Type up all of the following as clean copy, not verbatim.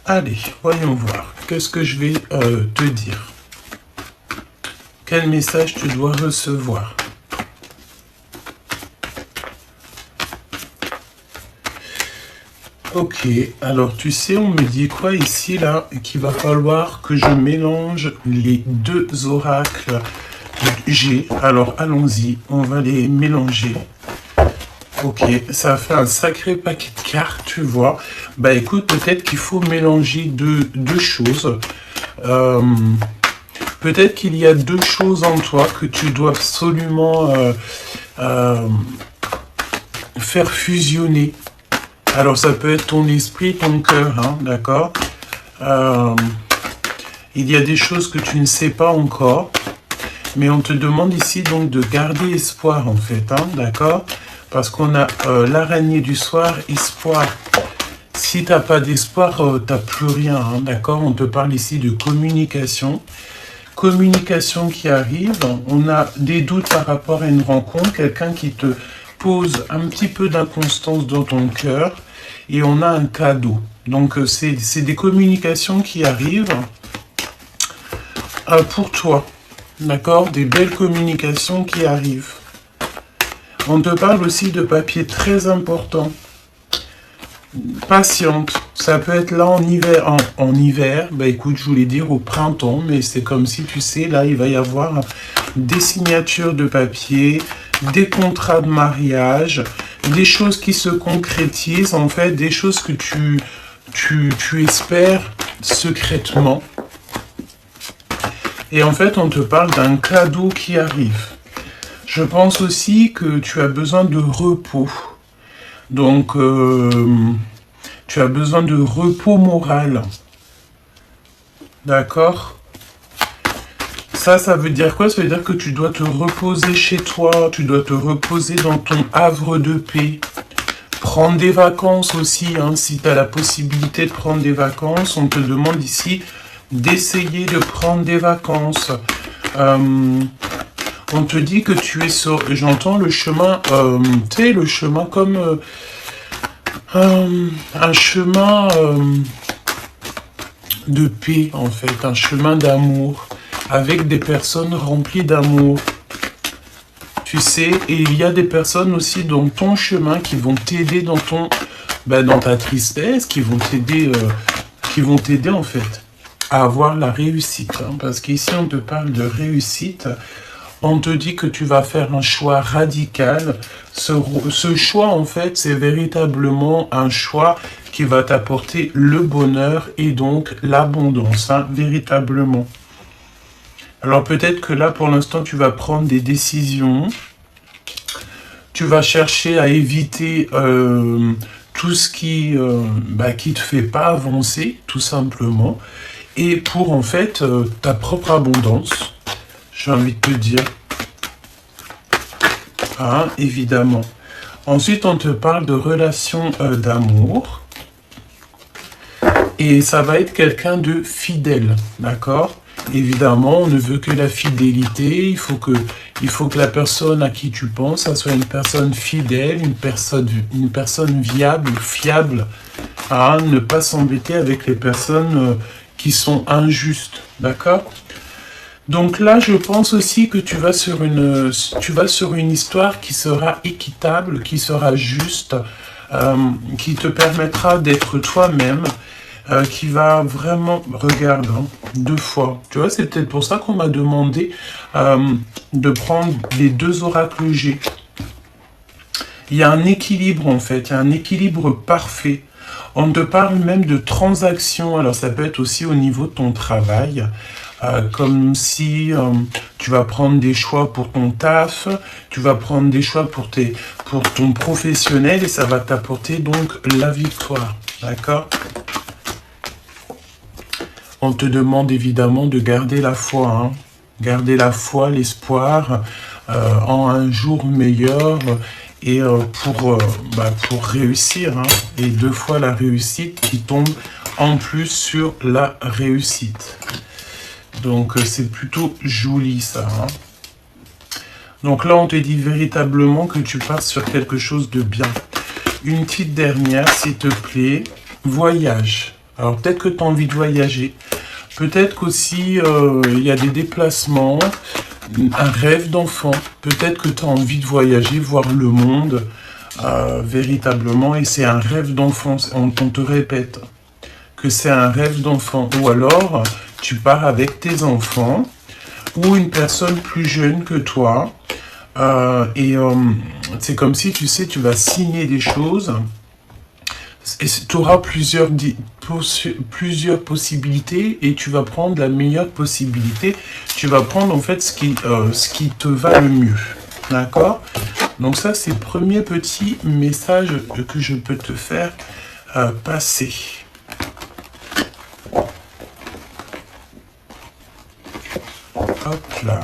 Allez, voyons voir. Qu'est-ce que je vais te dire? Quel message tu dois recevoir? Ok, alors tu sais, on me dit quoi ici, là? Qu'il va falloir que je mélange les deux oracles G. Alors allons-y, on va les mélanger. Ok, ça fait un sacré paquet de cartes, tu vois. Bah écoute, peut-être qu'il faut mélanger deux choses. Peut-être qu'il y a deux choses en toi que tu dois absolument faire fusionner. Alors ça peut être ton esprit, ton cœur, hein, d'accord. Il y a des choses que tu ne sais pas encore, mais on te demande ici donc de garder espoir en fait, hein, d'accord. Parce qu'on a l'araignée du soir, espoir. Si tu n'as pas d'espoir, tu n'as plus rien, hein, d'accord. On te parle ici de communication. Communication qui arrive, on a des doutes par rapport à une rencontre, quelqu'un qui te pose un petit peu d'inconstance dans ton cœur, et on a un cadeau. Donc c'est des communications qui arrivent pour toi, d'accord, des belles communications qui arrivent. On te parle aussi de papier très important. Patiente, ça peut être là en hiver, en hiver, bah écoute, je voulais dire au printemps, mais c'est comme si tu sais, là il va y avoir des signatures de papier, des contrats de mariage, des choses qui se concrétisent, en fait, des choses que tu espères secrètement. Et en fait, on te parle d'un cadeau qui arrive. Je pense aussi que tu as besoin de repos. Donc, tu as besoin de repos moral. D'accord? Ça veut dire quoi? Ça veut dire que tu dois te reposer chez toi, tu dois te reposer dans ton havre de paix. Prendre des vacances aussi, hein, si tu as la possibilité de prendre des vacances, on te demande ici d'essayer de prendre des vacances. On te dit que tu es sur, j'entends le chemin, tu sais, le chemin comme un chemin de paix, en fait, un chemin d'amour, avec des personnes remplies d'amour. Tu sais, et il y a des personnes aussi dans ton chemin qui vont t'aider dans ton, dans ta tristesse, qui vont t'aider en fait à avoir la réussite. Hein, parce qu'ici on te parle de réussite. On te dit que tu vas faire un choix radical. Ce choix, en fait, c'est véritablement un choix qui va t'apporter le bonheur et donc l'abondance, hein, véritablement. Alors peut-être que là, pour l'instant, tu vas prendre des décisions. Tu vas chercher à éviter tout ce qui te fait pas avancer, tout simplement. Et pour, en fait, ta propre abondance. J'ai envie de te dire. Hein, évidemment. Ensuite, on te parle de relations d'amour. Et ça va être quelqu'un de fidèle. D'accord? Évidemment, on ne veut que la fidélité. Il faut que la personne à qui tu penses, ça soit une personne fidèle, une personne viable, fiable. Hein, ne pas s'embêter avec les personnes qui sont injustes. D'accord? Donc là, je pense aussi que tu vas sur une histoire qui sera équitable, qui sera juste, qui te permettra d'être toi-même, qui va vraiment... Regarde, hein, 2 fois. Tu vois, c'est peut-être pour ça qu'on m'a demandé de prendre les 2 oracles G. Il y a un équilibre, en fait. Il y a un équilibre parfait. On te parle même de transactions. Alors, ça peut être aussi au niveau de ton travail. Comme si tu vas prendre des choix pour ton taf, tu vas prendre des choix pour ton professionnel et ça va t'apporter donc la victoire, d'accord? On te demande évidemment de garder la foi, hein? Garder la foi, l'espoir en un jour meilleur et pour réussir, hein? Et 2 fois la réussite qui tombe en plus sur la réussite. Donc, c'est plutôt joli, ça. Hein. Donc là, on te dit véritablement que tu pars sur quelque chose de bien. Une petite dernière, s'il te plaît. Voyage. Alors peut-être que tu as envie de voyager. Peut-être qu'aussi il y a des déplacements, un rêve d'enfant. Peut-être que tu as envie de voyager, voir le monde véritablement. Et c'est un rêve d'enfant. On te répète que c'est un rêve d'enfant. Ou alors, tu pars avec tes enfants ou une personne plus jeune que toi. C'est comme si, tu sais, tu vas signer des choses. Et tu auras plusieurs possibilités et tu vas prendre la meilleure possibilité. Tu vas prendre en fait ce qui te va le mieux. D'accord? Donc ça, c'est le premier petit message que je peux te faire passer. Hop là.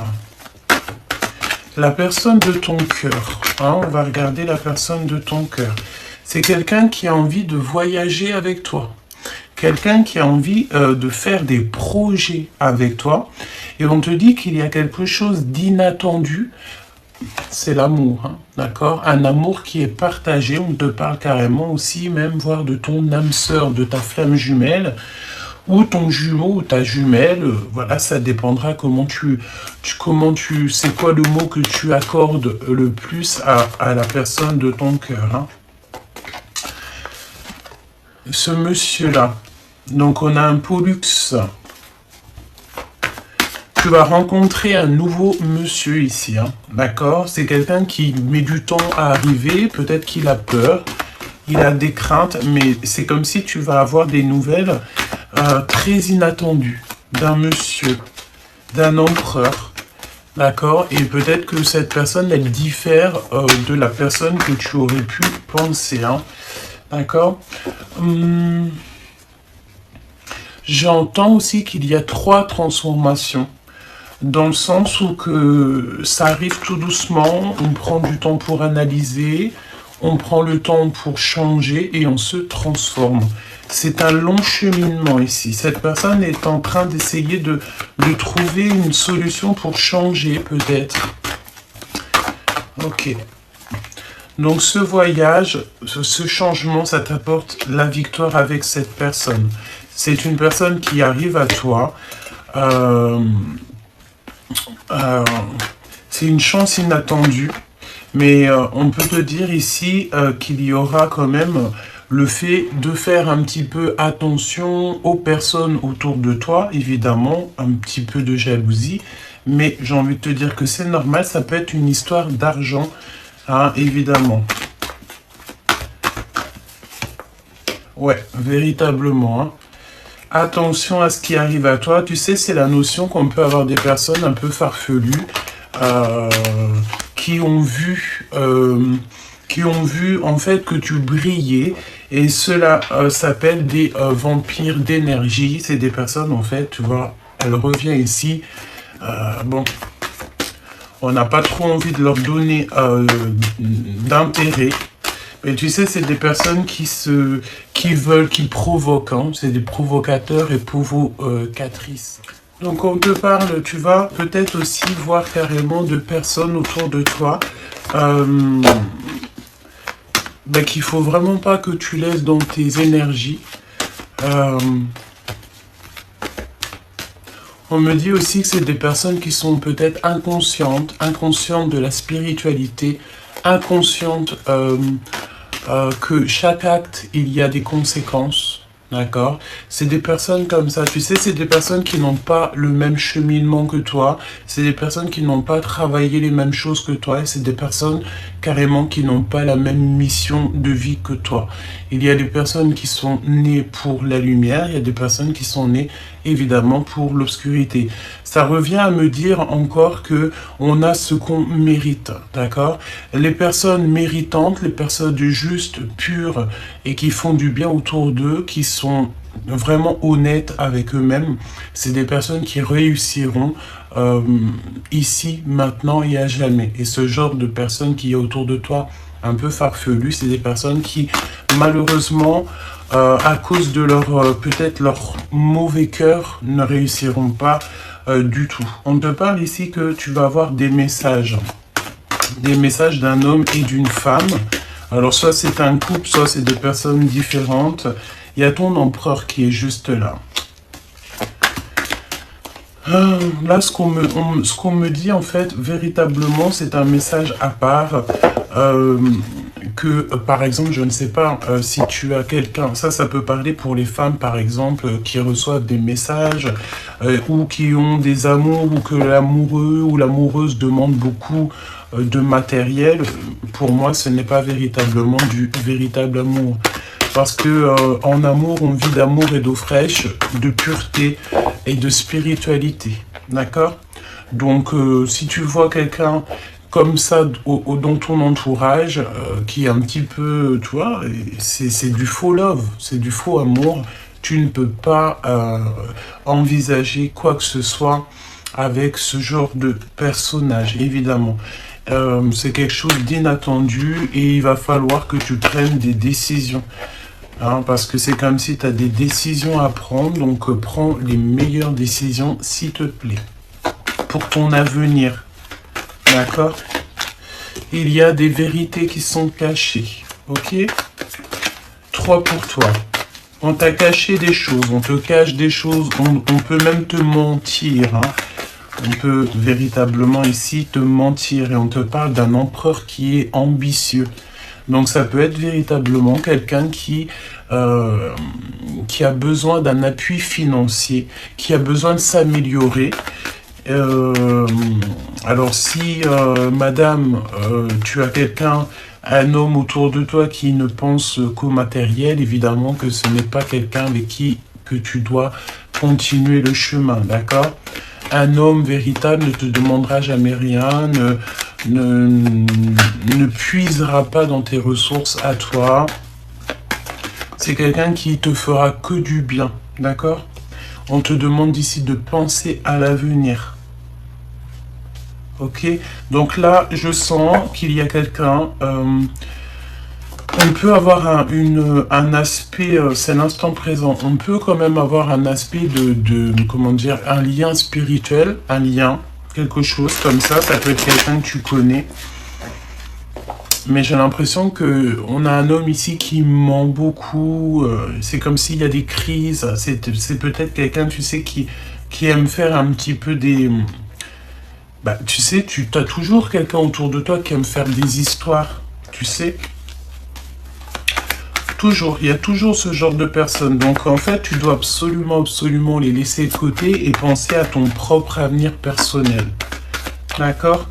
La personne de ton cœur. Hein, on va regarder la personne de ton cœur. C'est quelqu'un qui a envie de voyager avec toi. Quelqu'un qui a envie de faire des projets avec toi. Et on te dit qu'il y a quelque chose d'inattendu. C'est l'amour, hein, d'accord? Un amour qui est partagé. On te parle carrément aussi, même voire de ton âme sœur, de ta flamme jumelle, ou ton jumeau ou ta jumelle. Voilà, ça dépendra comment c'est quoi le mot que tu accordes le plus à la personne de ton cœur, hein. Ce monsieur-là, donc on a un Pollux. Tu vas rencontrer un nouveau monsieur ici, hein, d'accord? C'est quelqu'un qui met du temps à arriver, peut-être qu'il a peur, il a des craintes, mais c'est comme si tu vas avoir des nouvelles très inattendues d'un monsieur, d'un empereur, d'accord? Et peut-être que cette personne, elle diffère de la personne que tu aurais pu penser, hein. D'accord. J'entends aussi qu'il y a 3 transformations. Dans le sens où que ça arrive tout doucement, on prend du temps pour analyser, on prend le temps pour changer et on se transforme. C'est un long cheminement ici. Cette personne est en train d'essayer de trouver une solution pour changer peut-être. Ok. Donc ce voyage, ce changement, ça t'apporte la victoire avec cette personne. C'est une personne qui arrive à toi. C'est une chance inattendue. Mais on peut te dire ici qu'il y aura quand même le fait de faire un petit peu attention aux personnes autour de toi. Évidemment, un petit peu de jalousie. Mais j'ai envie de te dire que c'est normal, ça peut être une histoire d'argent. Ah, évidemment. Ouais, véritablement. Hein. Attention à ce qui arrive à toi. Tu sais, c'est la notion qu'on peut avoir des personnes un peu farfelues qui ont vu en fait que tu brillais. Et cela s'appelle des vampires d'énergie. C'est des personnes, en fait, tu vois, elle revient ici. Bon... On n'a pas trop envie de leur donner d'intérêt. Mais tu sais, c'est des personnes qui provoquent. Hein. C'est des provocateurs et provocatrices. Donc on te parle, tu vas peut-être aussi voir carrément de personnes autour de toi qu'il faut vraiment pas que tu laisses dans tes énergies. On me dit aussi que c'est des personnes qui sont peut-être inconscientes de la spiritualité, inconscientes que chaque acte, il y a des conséquences, d'accord? C'est des personnes comme ça, tu sais, c'est des personnes qui n'ont pas le même cheminement que toi, c'est des personnes qui n'ont pas travaillé les mêmes choses que toi, et c'est des personnes carrément qui n'ont pas la même mission de vie que toi. Il y a des personnes qui sont nées pour la lumière, il y a des personnes qui sont nées évidemment pour l'obscurité. Ça revient à me dire encore que on a ce qu'on mérite, d'accord? Les personnes méritantes, les personnes justes, pures et qui font du bien autour d'eux, qui sont vraiment honnêtes avec eux-mêmes, c'est des personnes qui réussiront ici, maintenant et à jamais. Et ce genre de personnes qui est autour de toi, un peu farfelues, c'est des personnes qui, malheureusement, à cause de peut-être leur mauvais cœur, ne réussiront pas du tout. On te parle ici que tu vas avoir des messages d'un homme et d'une femme. Alors soit c'est un couple, soit c'est deux personnes différentes. Il y a ton empereur qui est juste là. Là, ce qu'on me dit, en fait, véritablement, c'est un message à part. Par exemple, je ne sais pas si tu as quelqu'un, ça peut parler pour les femmes, par exemple, qui reçoivent des messages ou qui ont des amours ou que l'amoureux ou l'amoureuse demande beaucoup de matériel. Pour moi, ce n'est pas véritablement du véritable amour. Parce que en amour, on vit d'amour et d'eau fraîche, de pureté et de spiritualité. D'accord? Donc, si tu vois quelqu'un comme ça dans ton entourage, qui est un petit peu, tu vois, c'est du faux love, c'est du faux amour, tu ne peux pas envisager quoi que ce soit avec ce genre de personnage, évidemment. C'est quelque chose d'inattendu et il va falloir que tu prennes des décisions. Hein, parce que c'est comme si tu as des décisions à prendre, donc prends les meilleures décisions, s'il te plaît, pour ton avenir. D'accord? Il y a des vérités qui sont cachées. Ok? 3 pour toi. On t'a caché des choses, on te cache des choses, on peut même te mentir. Hein. On peut véritablement ici te mentir et on te parle d'un empereur qui est ambitieux. Donc ça peut être véritablement quelqu'un qui a besoin d'un appui financier, qui a besoin de s'améliorer. Alors si, madame, tu as quelqu'un, un homme autour de toi qui ne pense qu'au matériel, évidemment que ce n'est pas quelqu'un avec qui que tu dois continuer le chemin, d'accord? Un homme véritable ne te demandera jamais rien, ne puisera pas dans tes ressources à toi. C'est quelqu'un qui te fera que du bien, d'accord? On te demande ici de penser à l'avenir. Ok? Donc là, je sens qu'il y a quelqu'un... on peut avoir un aspect, c'est l'instant présent, on peut quand même avoir un aspect comment dire, un lien spirituel, un lien, quelque chose comme ça peut être quelqu'un que tu connais. Mais j'ai l'impression qu'on a un homme ici qui ment beaucoup, c'est comme s'il y a des crises, c'est peut-être quelqu'un, tu sais, qui aime faire un petit peu des... Bah, tu sais, tu as toujours quelqu'un autour de toi qui aime faire des histoires, tu sais. Toujours, il y a toujours ce genre de personnes. Donc en fait, tu dois absolument les laisser de côté et penser à ton propre avenir personnel. D'accord?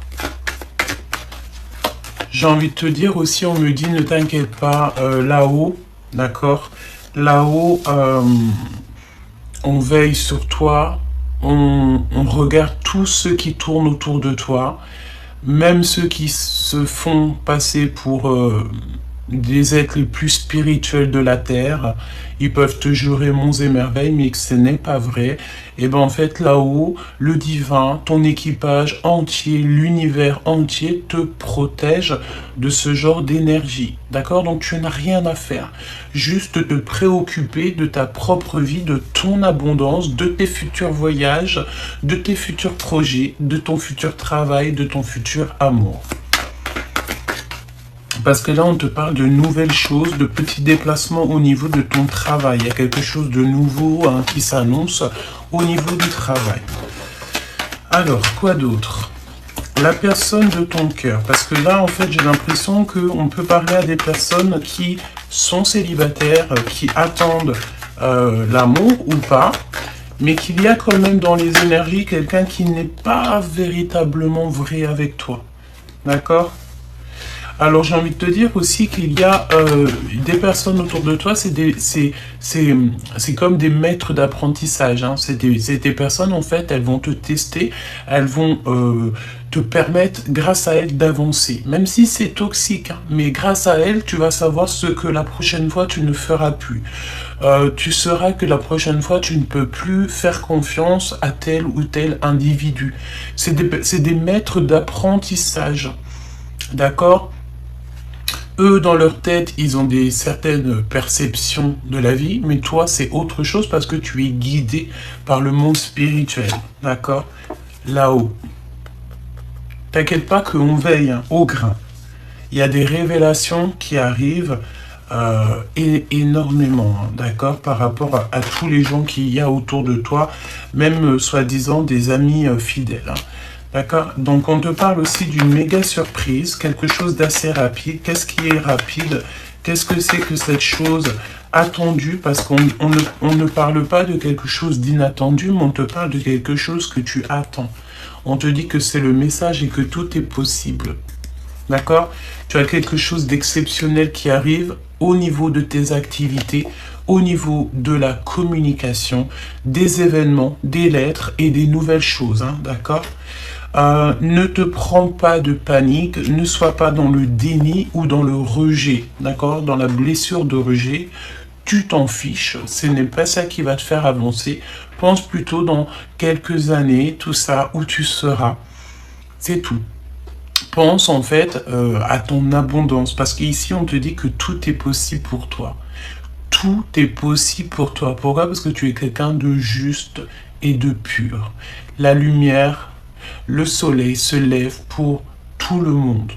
J'ai envie de te dire aussi, on me dit, ne t'inquiète pas, là-haut, d'accord? Là-haut, on veille sur toi, on regarde tous ceux qui tournent autour de toi, même ceux qui se font passer pour des êtres les plus spirituels de la Terre. Ils peuvent te jurer monts et merveilles, mais que ce n'est pas vrai. Et bien en fait, là-haut, le divin, ton équipage entier, l'univers entier te protège de ce genre d'énergie. D'accord? Donc tu n'as rien à faire. Juste te préoccuper de ta propre vie, de ton abondance, de tes futurs voyages, de tes futurs projets, de ton futur travail, de ton futur amour. Parce que là, on te parle de nouvelles choses, de petits déplacements au niveau de ton travail. Il y a quelque chose de nouveau qui s'annonce au niveau du travail. Alors, quoi d'autre? La personne de ton cœur. Parce que là, en fait, j'ai l'impression qu'on peut parler à des personnes qui sont célibataires, qui attendent l'amour ou pas, mais qu'il y a quand même dans les énergies quelqu'un qui n'est pas véritablement vrai avec toi. D'accord? Alors j'ai envie de te dire aussi qu'il y a des personnes autour de toi, c'est comme des maîtres d'apprentissage. Hein. C'est des personnes, en fait, elles vont te tester, elles vont te permettre, grâce à elles, d'avancer. Même si c'est toxique, hein, mais grâce à elles, tu vas savoir ce que la prochaine fois, tu ne feras plus. Tu sauras que la prochaine fois, tu ne peux plus faire confiance à tel ou tel individu. C'est des maîtres d'apprentissage. D'accord? Eux, dans leur tête, ils ont certaines perceptions de la vie, mais toi, c'est autre chose parce que tu es guidé par le monde spirituel, d'accord? Là-haut. T'inquiète pas qu'on veille hein, au grain. Il y a des révélations qui arrivent énormément, hein, d'accord, par rapport à tous les gens qu'il y a autour de toi, même soi-disant des amis fidèles. Hein. D'accord? Donc, on te parle aussi d'une méga surprise, quelque chose d'assez rapide. Qu'est-ce qui est rapide? Qu'est-ce que c'est que cette chose attendue? Parce on ne parle pas de quelque chose d'inattendu, mais on te parle de quelque chose que tu attends. On te dit que c'est le message et que tout est possible. D'accord? Tu as quelque chose d'exceptionnel qui arrive au niveau de tes activités, au niveau de la communication, des événements, des lettres et des nouvelles choses. Hein, d'accord? Ne te prends pas de panique, ne sois pas dans le déni ou dans le rejet, d'accord? Dans la blessure de rejet, tu t'en fiches, ce n'est pas ça qui va te faire avancer. Pense plutôt dans quelques années, tout ça, où tu seras. C'est tout. Pense en fait à ton abondance, parce qu'ici on te dit que tout est possible pour toi. Tout est possible pour toi. Pourquoi? Parce que tu es quelqu'un de juste et de pur. La lumière, le soleil se lève pour tout le monde,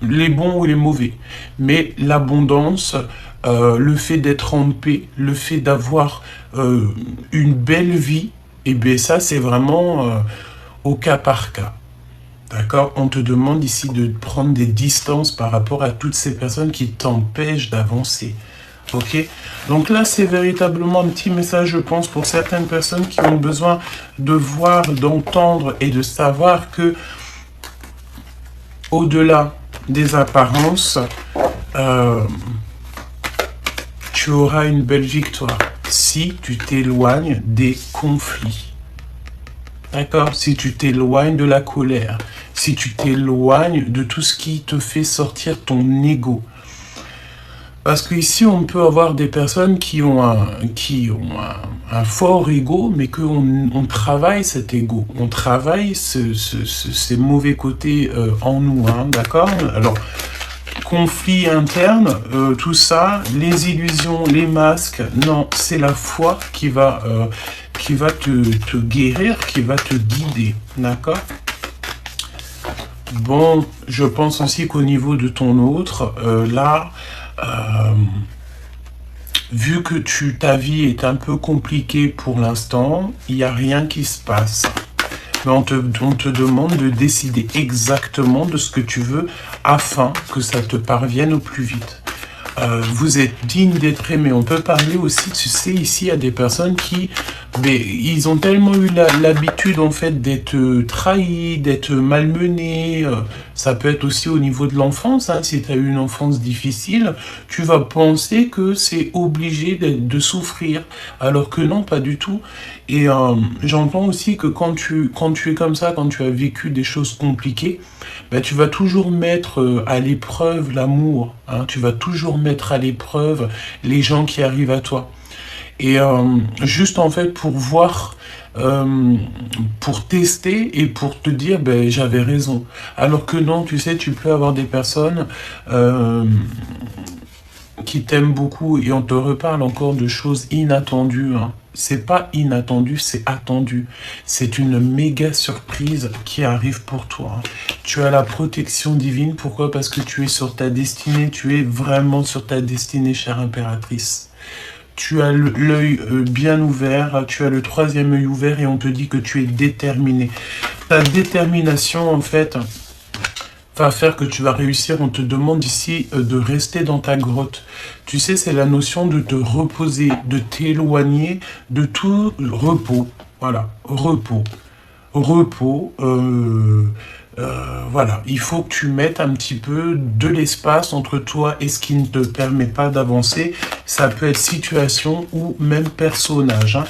les bons ou les mauvais. Mais l'abondance, le fait d'être en paix, le fait d'avoir une belle vie, et bien ça c'est vraiment au cas par cas. D'accord? On te demande ici de prendre des distances par rapport à toutes ces personnes qui t'empêchent d'avancer. Ok? Donc là, c'est véritablement un petit message, je pense, pour certaines personnes qui ont besoin de voir, d'entendre et de savoir que, au-delà des apparences, tu auras une belle victoire si tu t'éloignes des conflits. D'accord? Si tu t'éloignes de la colère, si tu t'éloignes de tout ce qui te fait sortir ton ego. Parce qu'ici, on peut avoir des personnes qui ont un fort ego, mais qu'on travaille cet ego. On travaille ces mauvais côtés en nous, hein, d'accord? Alors, conflit interne, tout ça, les illusions, les masques, non, c'est la foi qui va te guérir, qui va te guider, d'accord? Bon, je pense aussi qu'au niveau de ton autre, là, vu que ta vie est un peu compliquée pour l'instant, il n'y a rien qui se passe. Mais on te demande de décider exactement de ce que tu veux afin que ça te parvienne au plus vite. Vous êtes digne d'être aimé. On peut parler aussi, tu sais, ici, il y a des personnes qui, ils ont tellement eu l'habitude, en fait, d'être trahis, d'être malmenés. Ça peut être aussi au niveau de l'enfance. Hein. Si tu as eu une enfance difficile, tu vas penser que c'est obligé de souffrir. Alors que non, pas du tout. Et j'entends aussi que quand tu es comme ça, quand tu as vécu des choses compliquées, ben, tu vas toujours mettre à l'épreuve l'amour. Hein. Tu vas toujours mettre à l'épreuve les gens qui arrivent à toi. Et juste en fait pour voir, pour tester et pour te dire, ben j'avais raison. Alors que non, tu sais, tu peux avoir des personnes qui t'aiment beaucoup et on te reparle encore de choses inattendues. Hein. C'est pas inattendu, c'est attendu. C'est une méga surprise qui arrive pour toi. Hein. Tu as la protection divine. Pourquoi? Parce que tu es sur ta destinée. Tu es vraiment sur ta destinée, chère impératrice. Tu as l'œil bien ouvert, tu as le troisième œil ouvert et on te dit que tu es déterminé. Ta détermination, en fait, va faire que tu vas réussir. On te demande ici de rester dans ta grotte. Tu sais, c'est la notion de te reposer, de t'éloigner de tout repos. Voilà, repos. Repos, voilà, il faut que tu mettes un petit peu de l'espace entre toi et ce qui ne te permet pas d'avancer. Ça peut être situation ou même personnage. Hein.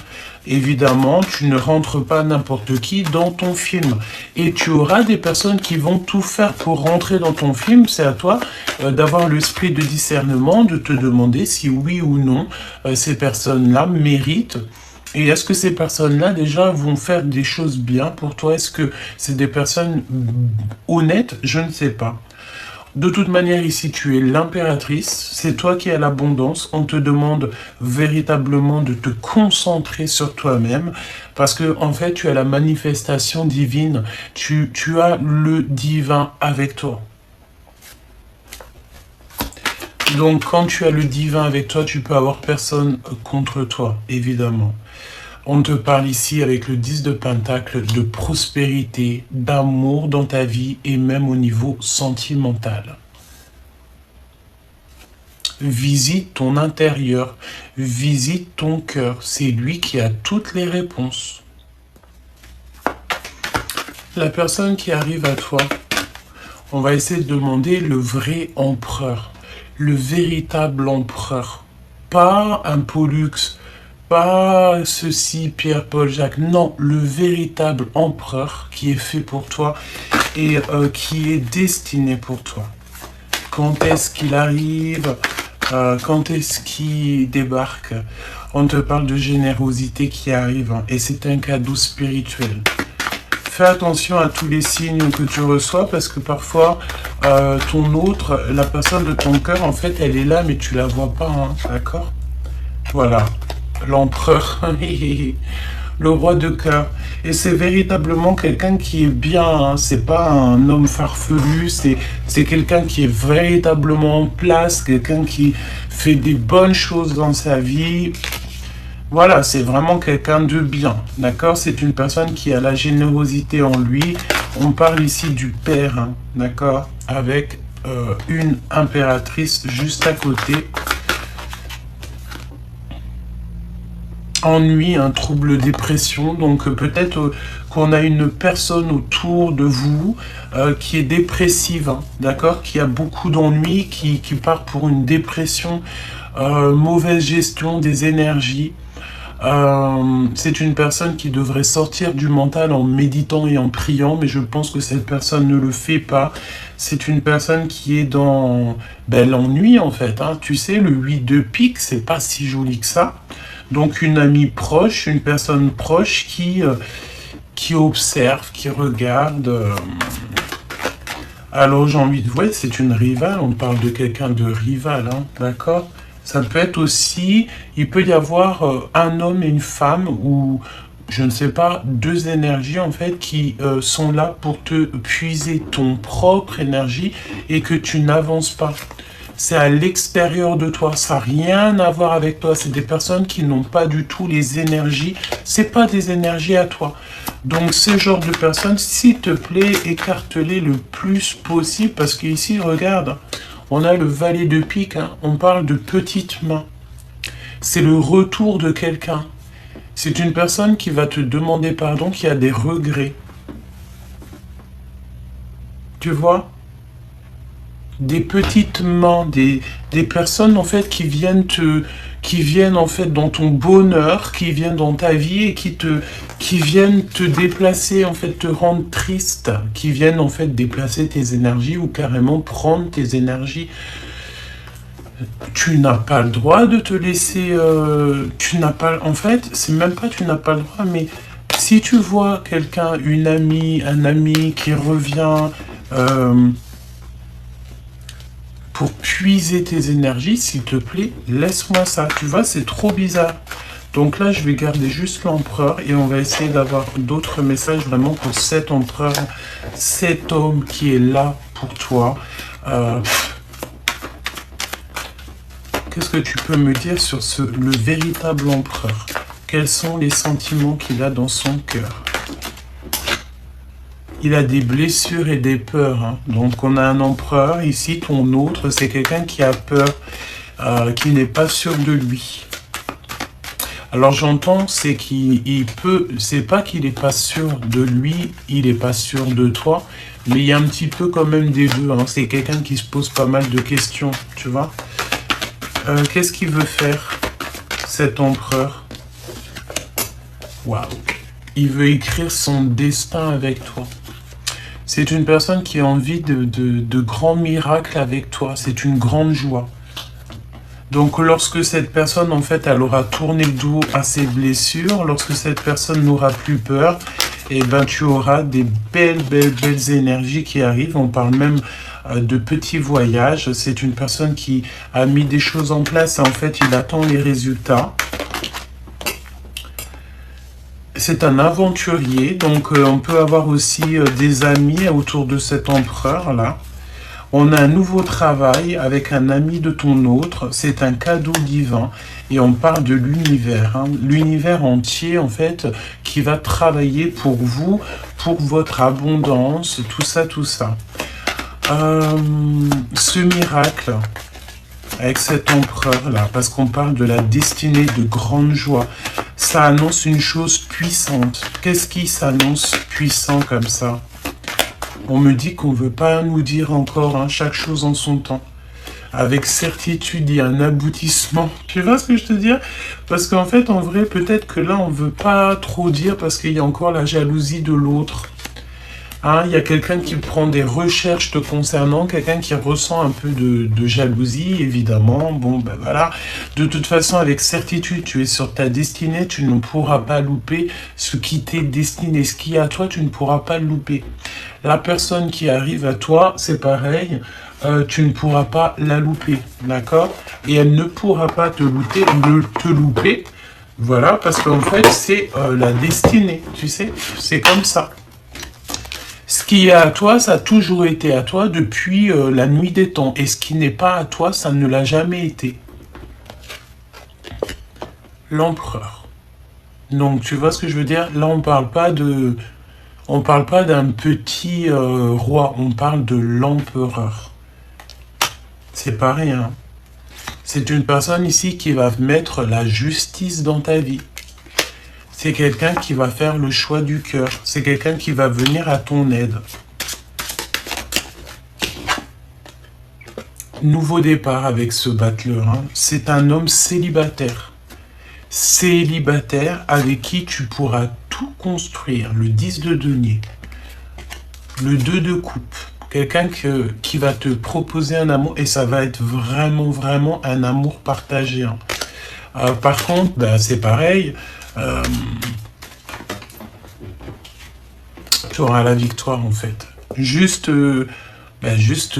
Évidemment, tu ne rentres pas n'importe qui dans ton film. Et tu auras des personnes qui vont tout faire pour rentrer dans ton film. C'est à toi d'avoir l'esprit de discernement, de te demander si oui ou non ces personnes-là méritent. Et est-ce que ces personnes-là, déjà, vont faire des choses bien pour toi? Est-ce que c'est des personnes honnêtes? Je ne sais pas. De toute manière, ici, tu es l'impératrice. C'est toi qui as l'abondance. On te demande véritablement de te concentrer sur toi-même. Parce que, en fait, tu as la manifestation divine. Tu as le divin avec toi. Donc, quand tu as le divin avec toi, tu peux avoir personne contre toi, évidemment. On te parle ici avec le 10 de Pentacle de prospérité, d'amour dans ta vie et même au niveau sentimental. Visite ton intérieur, visite ton cœur. C'est lui qui a toutes les réponses. La personne qui arrive à toi, on va essayer de demander le vrai empereur, le véritable empereur. Pas un Pollux, pas ceci, Pierre, Paul, Jacques. Non, le véritable empereur qui est fait pour toi et qui est destiné pour toi. Quand est-ce qu'il arrive? Quand est-ce qu'il débarque? On te parle de générosité qui arrive et c'est un cadeau spirituel. Fais attention à tous les signes que tu reçois parce que parfois ton autre, la personne de ton cœur, en fait, elle est là mais tu la vois pas, hein, d'accord? Voilà, l'empereur, le roi de cœur. Et c'est véritablement quelqu'un qui est bien, hein. C'est pas un homme farfelu, c'est quelqu'un qui est véritablement en place, quelqu'un qui fait des bonnes choses dans sa vie. Voilà, c'est vraiment quelqu'un de bien, d'accord? C'est une personne qui a la générosité en lui. On parle ici du père, hein, d'accord? Avec une impératrice juste à côté. Ennui, un trouble dépression, donc peut-être qu'on a une personne autour de vous qui est dépressive, hein, d'accord? Qui a beaucoup d'ennuis, qui part pour une dépression, mauvaise gestion des énergies. C'est une personne qui devrait sortir du mental en méditant et en priant, mais je pense que cette personne ne le fait pas. C'est une personne qui est dans l'ennui en fait, hein. Tu sais, le 8 de pique, c'est pas si joli que ça. Donc une amie proche, une personne proche qui observe, qui regarde. Alors j'ai envie de voir, c'est une rivale, on parle de quelqu'un de rival, hein, d'accord? Ça peut être aussi, il peut y avoir un homme et une femme ou, je ne sais pas, deux énergies en fait qui sont là pour te puiser ton propre énergie et que tu n'avances pas. C'est à l'extérieur de toi, ça n'a rien à voir avec toi. C'est des personnes qui n'ont pas du tout les énergies, c'est pas des énergies à toi. Donc ce genre de personnes, s'il te plaît, écarte-les le plus possible parce qu'ici, regarde, on a le valet de pique, hein. On parle de petites mains. C'est le retour de quelqu'un. C'est une personne qui va te demander pardon, qui a des regrets. Tu vois? Des petites mains, des personnes en fait qui viennent en fait dans ton bonheur, qui viennent dans ta vie et qui viennent te déplacer, en fait te rendre triste, qui viennent en fait déplacer tes énergies ou carrément prendre tes énergies. Tu n'as pas le droit de te laisser, tu n'as pas, en fait, c'est même pas tu n'as pas le droit, mais si tu vois quelqu'un, une amie, un ami qui revient pour puiser tes énergies, s'il te plaît, laisse-moi ça. Tu vois, c'est trop bizarre. Donc là, je vais garder juste l'empereur et on va essayer d'avoir d'autres messages vraiment pour cet empereur, cet homme qui est là pour toi. Qu'est-ce que tu peux me dire sur le véritable empereur? Quels sont les sentiments qu'il a dans son cœur? Il a des blessures et des peurs, hein. Donc on a un empereur, ici ton autre, c'est quelqu'un qui a peur, qui n'est pas sûr de lui. Alors j'entends, c'est qu'il peut, c'est pas qu'il n'est pas sûr de lui, il n'est pas sûr de toi, mais il y a un petit peu quand même des deux, hein. C'est quelqu'un qui se pose pas mal de questions, tu vois. Qu'est-ce qu'il veut faire, cet empereur? Waouh. Il veut écrire son destin avec toi. C'est une personne qui a envie de grands miracles avec toi. C'est une grande joie. Donc lorsque cette personne, en fait, elle aura tourné le dos à ses blessures, lorsque cette personne n'aura plus peur, et ben tu auras des belles énergies qui arrivent. On parle même de petits voyages. C'est une personne qui a mis des choses en place et en fait, il attend les résultats. C'est un aventurier, donc on peut avoir aussi des amis autour de cet empereur-là. On a un nouveau travail avec un ami de ton autre. C'est un cadeau divin. Et on parle de l'univers. Hein. L'univers entier, en fait, qui va travailler pour vous, pour votre abondance, tout ça, tout ça. Ce miracle, avec cet empereur-là, parce qu'on parle de la destinée de grande joie, ça annonce une chose puissante. Qu'est-ce qui s'annonce puissant comme ça? On me dit qu'on ne veut pas nous dire encore, hein, chaque chose en son temps. Avec certitude, il y a un aboutissement. Tu vois ce que je te dis? Parce qu'en fait, en vrai, peut-être que là, on ne veut pas trop dire parce qu'il y a encore la jalousie de l'autre. Hein, il y a quelqu'un qui prend des recherches te concernant, quelqu'un qui ressent un peu de jalousie, évidemment. Bon, ben voilà. De toute façon, avec certitude, tu es sur ta destinée, tu ne pourras pas louper ce qui t'est destiné. Ce qui est à toi, tu ne pourras pas le louper. La personne qui arrive à toi, c'est pareil, tu ne pourras pas la louper, d'accord? Et elle ne pourra pas te louper, voilà, parce qu'en fait, c'est la destinée, tu sais, c'est comme ça. Ce qui est à toi, ça a toujours été à toi depuis la nuit des temps. Et ce qui n'est pas à toi, ça ne l'a jamais été. L'empereur. Donc, tu vois ce que je veux dire? Là, on parle pas d'un petit roi, on parle de l'empereur. C'est pas rien. C'est une personne ici qui va mettre la justice dans ta vie. C'est quelqu'un qui va faire le choix du cœur. C'est quelqu'un qui va venir à ton aide. Nouveau départ avec ce battleur. Hein. C'est un homme célibataire. Célibataire avec qui tu pourras tout construire. Le 10 de denier. Le 2 de coupe. Quelqu'un qui va te proposer un amour. Et ça va être vraiment, vraiment un amour partagé. Hein. Par contre, ben, c'est pareil. Tu auras la victoire en fait. Juste,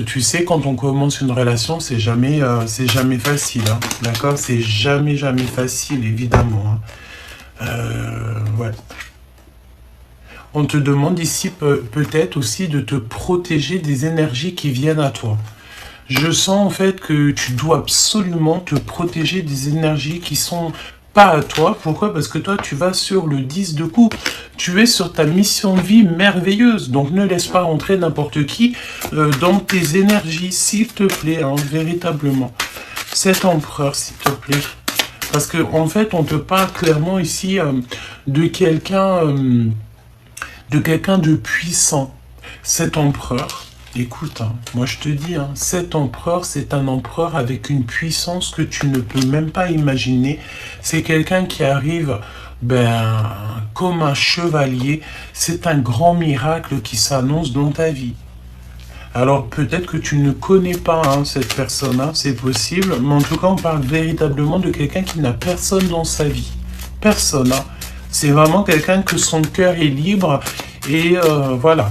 tu sais, quand on commence une relation, c'est jamais facile, hein, d'accord? C'est jamais facile, évidemment. Hein. Ouais. On te demande ici peut-être aussi de te protéger des énergies qui viennent à toi. Je sens en fait que tu dois absolument te protéger des énergies qui sont pas à toi. Pourquoi? Parce que toi, tu vas sur le 10 de coupe. Tu es sur ta mission de vie merveilleuse. Donc, ne laisse pas rentrer n'importe qui dans tes énergies, s'il te plaît, hein, véritablement. Cet empereur, s'il te plaît. Parce que en fait, on te parle clairement ici de quelqu'un de puissant. Cet empereur, écoute, hein, moi je te dis, hein, cet empereur, c'est un empereur avec une puissance que tu ne peux même pas imaginer. C'est quelqu'un qui arrive comme un chevalier. C'est un grand miracle qui s'annonce dans ta vie. Alors peut-être que tu ne connais pas cette personne, c'est possible, mais en tout cas on parle véritablement de quelqu'un qui n'a personne dans sa vie. Personne. Hein. C'est vraiment quelqu'un que son cœur est libre et voilà.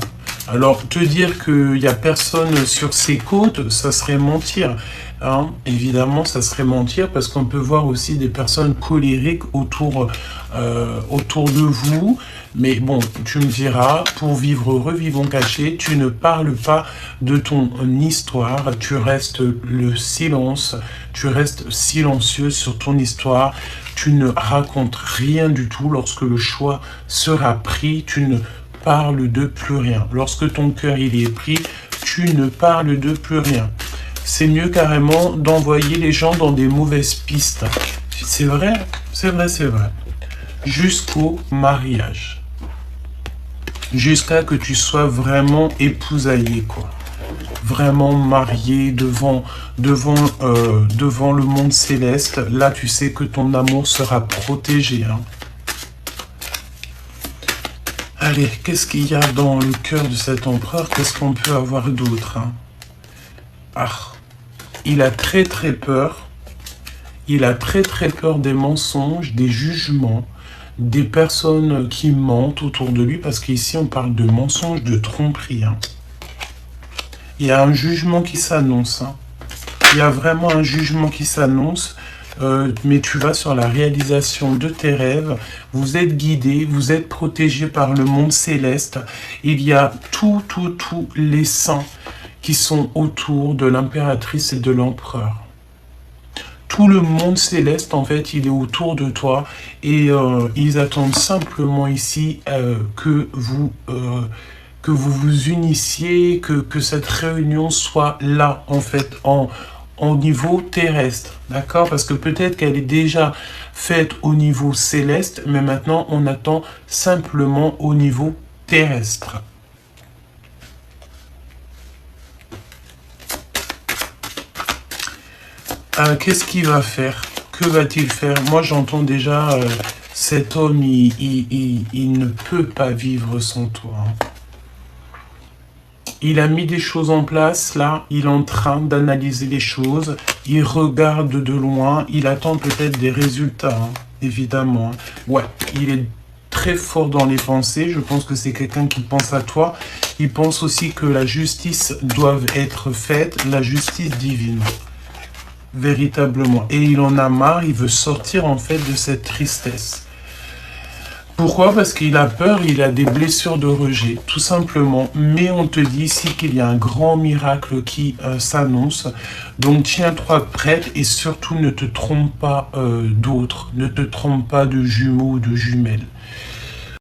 Alors, te dire qu'il n'y a personne sur ses côtes, ça serait mentir. Hein. Évidemment, ça serait mentir parce qu'on peut voir aussi des personnes colériques autour de vous. Mais bon, tu me diras, pour vivre heureux, vivons cachés, tu ne parles pas de ton histoire, tu restes le silence, tu restes silencieux sur ton histoire, tu ne racontes rien du tout. Lorsque le choix sera pris, tu ne parles de plus rien. Lorsque ton cœur il est pris, tu ne parles de plus rien. C'est mieux carrément d'envoyer les gens dans des mauvaises pistes. C'est vrai, c'est vrai, c'est vrai. Jusqu'au mariage. Jusqu'à que tu sois vraiment épousaillé, quoi. Vraiment marié devant le monde céleste. Là, tu sais que ton amour sera protégé, hein. Allez, qu'est-ce qu'il y a dans le cœur de cet empereur? Qu'est-ce qu'on peut avoir d'autre, hein? Ah, il a très très peur. Il a très très peur des mensonges, des jugements, des personnes qui mentent autour de lui, parce qu'ici on parle de mensonges, de tromperie. Hein. Il y a un jugement qui s'annonce. Hein. Il y a vraiment un jugement qui s'annonce. Mais tu vas sur la réalisation de tes rêves, vous êtes guidé, vous êtes protégé par le monde céleste. Il y a tous les saints qui sont autour de l'impératrice et de l'empereur. Tout le monde céleste, en fait, il est autour de toi et ils attendent simplement ici que vous vous unissiez, que cette réunion soit là, en fait, au niveau terrestre, d'accord? Parce que peut-être qu'elle est déjà faite au niveau céleste, mais maintenant, on attend simplement au niveau terrestre. Qu'est-ce qu'il va faire? Que va-t-il faire? Moi, j'entends déjà, cet homme, il ne peut pas vivre sans toi. Hein. Il a mis des choses en place, là, il est en train d'analyser les choses, il regarde de loin, il attend peut-être des résultats, hein, évidemment. Ouais, il est très fort dans les pensées, je pense que c'est quelqu'un qui pense à toi. Il pense aussi que la justice doit être faite, la justice divine. Véritablement. Et il en a marre, il veut sortir en fait de cette tristesse. Pourquoi? Parce qu'il a peur, il a des blessures de rejet, tout simplement. Mais on te dit ici qu'il y a un grand miracle qui s'annonce. Donc tiens-toi prête et surtout ne te trompe pas d'autres. Ne te trompe pas de jumeaux ou de jumelles.